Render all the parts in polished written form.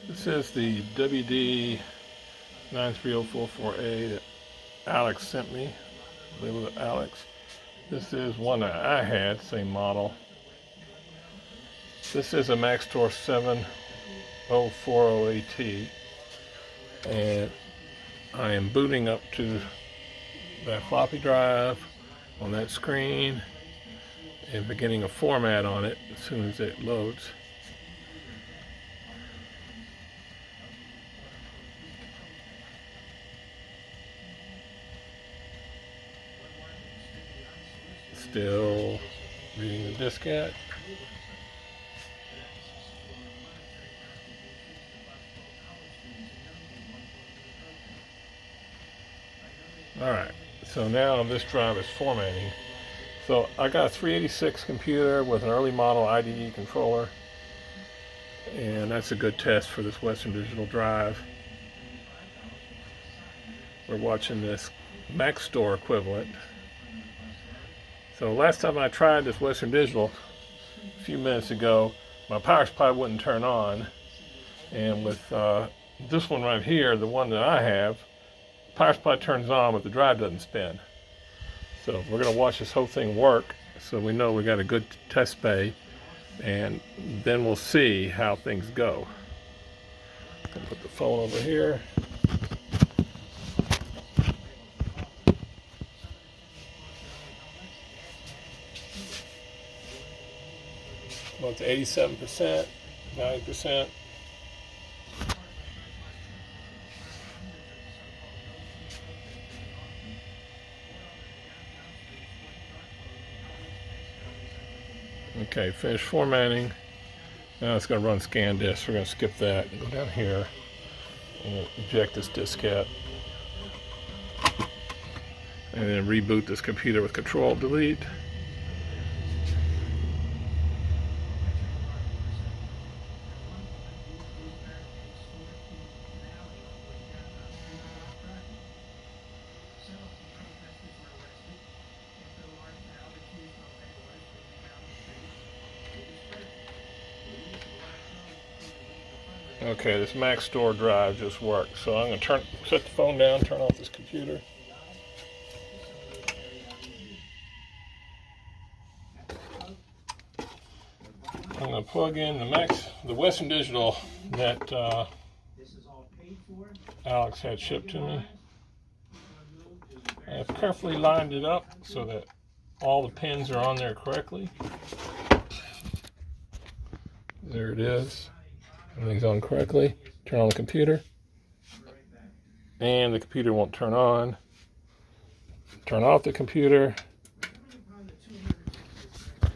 This is the WD90344A that Alex sent me. I believe it was Alex. This is one that I had, same model. This is a Maxtor 7040AT, and I am booting up to that floppy drive on that screen and beginning a format on it as soon as it loads. Still reading the diskette. Alright, so now this drive is formatting. So I got a 386 computer with an early model IDE controller, and that's a good test for this Western Digital drive. We're watching this Maxtor equivalent. So last time I tried this Western Digital a few minutes ago, my power supply wouldn't turn on, and with this one right here, the one that I have, power supply turns on but the drive doesn't spin. So we're going to watch this whole thing work so we know we got a good test bay, and then we'll see how things go. I'm going to put the phone over here. Go up to 87%, 90%. Okay, finish formatting. Now it's going to run scan disk. We're going to skip that and go down here and eject this diskette. And then reboot this computer with Control-Delete. Okay, this Maxtor drive just worked. So I'm going to set the phone down, turn off this computer. I'm going to plug in the Western Digital that Alex had shipped to me. I've carefully lined it up so that all the pins are on there correctly. There it is. Everything's on correctly. Turn on the computer. And the computer won't turn on. Turn off the computer.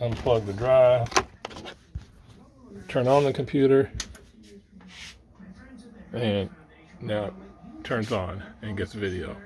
Unplug the drive. Turn on the computer. And now it turns on and gets video.